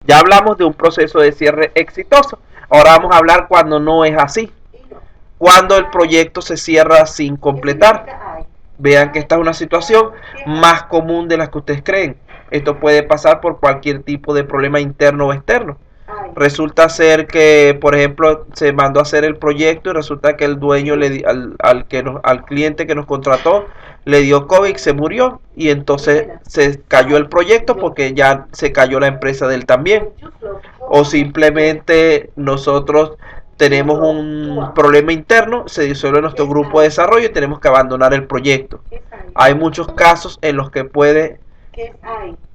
Ya hablamos de un proceso de cierre exitoso. Ahora vamos a hablar cuando no es así. Cuando el proyecto se cierra sin completar. Vean que esta es una situación más común de las que ustedes creen. Esto puede pasar por cualquier tipo de problema interno o externo. Resulta ser que, por ejemplo, se mandó a hacer el proyecto y resulta que el dueño al cliente que nos contrató le dio COVID, se murió y entonces se cayó el proyecto porque ya se cayó la empresa de él también. O simplemente nosotros tenemos un problema interno, se disuelve nuestro grupo de desarrollo y tenemos que abandonar el proyecto. Hay muchos casos en los que puede,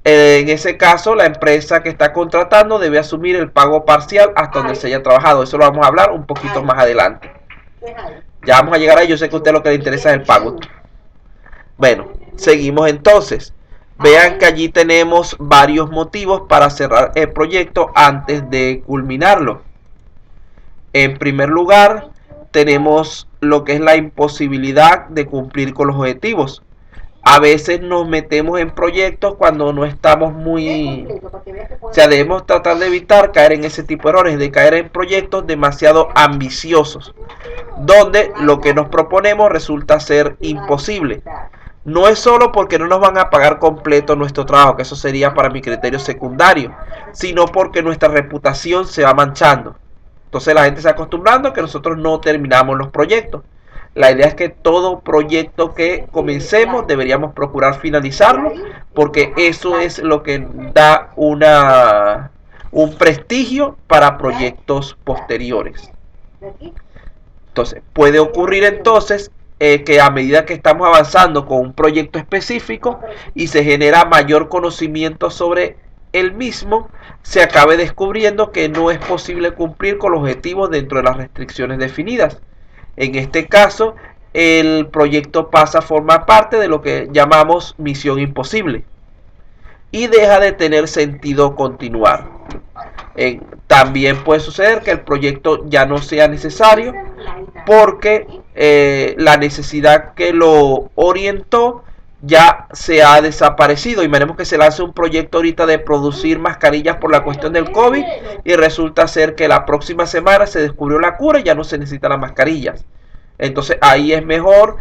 en ese caso, la empresa que está contratando debe asumir el pago parcial hasta donde se haya trabajado. Eso lo vamos a hablar un poquito más adelante. Ya vamos a llegar ahí, yo sé que a usted lo que le interesa es el pago. Bueno, seguimos entonces. Vean que allí tenemos varios motivos para cerrar el proyecto antes de culminarlo. En primer lugar, tenemos lo que es la imposibilidad de cumplir con los objetivos. A veces nos metemos en proyectos cuando no estamos muy... O sea, debemos tratar de evitar caer en ese tipo de errores, de caer en proyectos demasiado ambiciosos, donde lo que nos proponemos resulta ser imposible. No es solo porque no nos van a pagar completo nuestro trabajo, que eso sería para mi criterio secundario, sino porque nuestra reputación se va manchando. Entonces la gente se acostumbrando a que nosotros no terminamos los proyectos. La idea es que todo proyecto que comencemos deberíamos procurar finalizarlo, porque eso es lo que da un prestigio para proyectos posteriores. Entonces, puede ocurrir entonces que a medida que estamos avanzando con un proyecto específico y se genera mayor conocimiento sobre el mismo, se acabe descubriendo que no es posible cumplir con los objetivos dentro de las restricciones definidas. En este caso, el proyecto pasa a formar parte de lo que llamamos misión imposible y deja de tener sentido continuar. También puede suceder que el proyecto ya no sea necesario porque la necesidad que lo orientó ya se ha desaparecido. Imaginemos que se lance un proyecto ahorita de producir mascarillas por la cuestión del COVID y resulta ser que la próxima semana se descubrió la cura y ya no se necesitan las mascarillas. Entonces ahí es mejor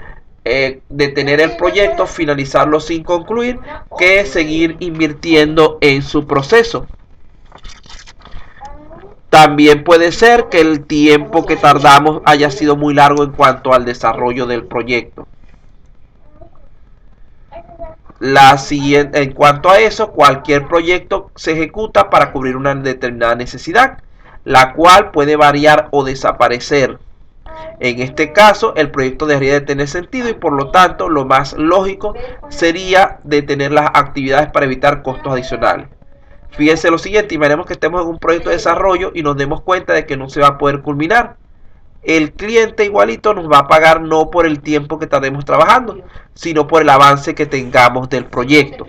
detener el proyecto, finalizarlo sin concluir, que seguir invirtiendo en su proceso. También puede ser que el tiempo que tardamos haya sido muy largo en cuanto al desarrollo del proyecto. En cuanto a eso, cualquier proyecto se ejecuta para cubrir una determinada necesidad, la cual puede variar o desaparecer. En este caso, el proyecto debería de tener sentido y por lo tanto lo más lógico sería detener las actividades para evitar costos adicionales. Fíjense lo siguiente, imaginemos que estemos en un proyecto de desarrollo y nos demos cuenta de que no se va a poder culminar. El cliente igualito nos va a pagar no por el tiempo que tardemos trabajando, sino por el avance que tengamos del proyecto.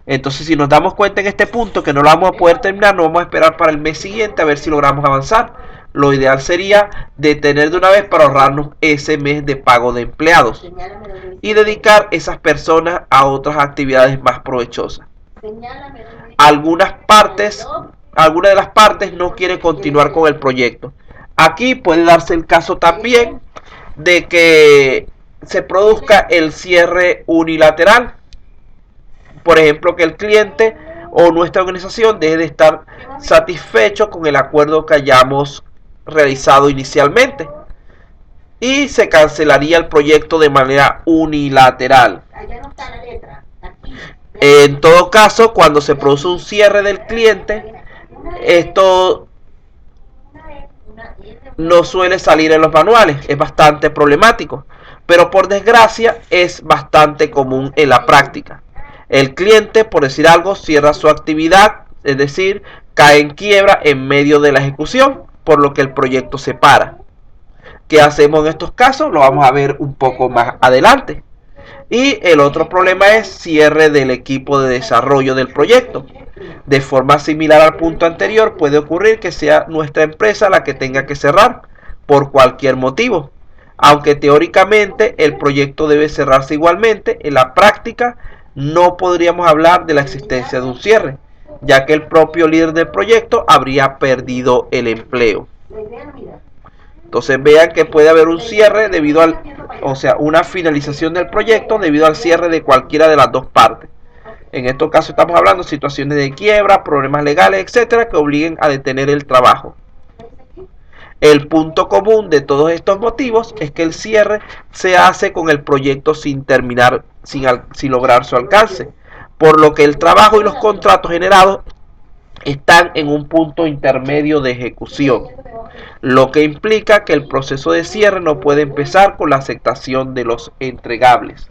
Entonces, si nos damos cuenta en este punto que no lo vamos a poder terminar, no vamos a esperar para el mes siguiente a ver si logramos avanzar. Lo ideal sería detener de una vez para ahorrarnos ese mes de pago de empleados y dedicar esas personas a otras actividades más provechosas. Alguna de las partes no quiere continuar con el proyecto. Aquí puede darse el caso también de que se produzca el cierre unilateral. Por ejemplo, que el cliente o nuestra organización deje de estar satisfecho con el acuerdo que hayamos realizado inicialmente y se cancelaría el proyecto de manera unilateral. En todo caso, cuando se produce un cierre del cliente, esto no suele salir en los manuales, es bastante problemático, pero por desgracia es bastante común en la práctica. El cliente, por decir algo, cierra su actividad, es decir, cae en quiebra en medio de la ejecución, por lo que el proyecto se para. ¿Qué hacemos en estos casos? Lo vamos a ver un poco más adelante. Y el otro problema es cierre del equipo de desarrollo del proyecto. De forma similar al punto anterior, puede ocurrir que sea nuestra empresa la que tenga que cerrar por cualquier motivo. Aunque teóricamente el proyecto debe cerrarse igualmente, en la práctica no podríamos hablar de la existencia de un cierre, ya que el propio líder del proyecto habría perdido el empleo. Entonces vean que puede haber un cierre debido al, o sea, una finalización del proyecto debido al cierre de cualquiera de las dos partes. En estos casos estamos hablando de situaciones de quiebra, problemas legales, etcétera, que obliguen a detener el trabajo. El punto común de todos estos motivos es que el cierre se hace con el proyecto sin terminar, sin lograr su alcance, por lo que el trabajo y los contratos generados están en un punto intermedio de ejecución, lo que implica que el proceso de cierre no puede empezar con la aceptación de los entregables.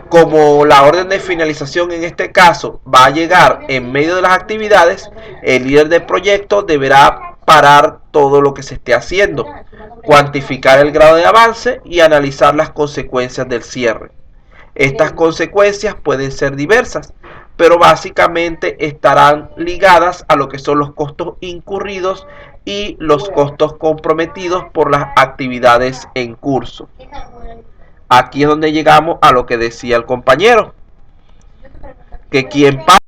Como la orden de finalización en este caso va a llegar en medio de las actividades, el líder del proyecto deberá parar todo lo que se esté haciendo, cuantificar el grado de avance y analizar las consecuencias del cierre. Estas consecuencias pueden ser diversas, pero básicamente estarán ligadas a lo que son los costos incurridos y los costos comprometidos por las actividades en curso. Aquí es donde llegamos a lo que decía el compañero, que quien paga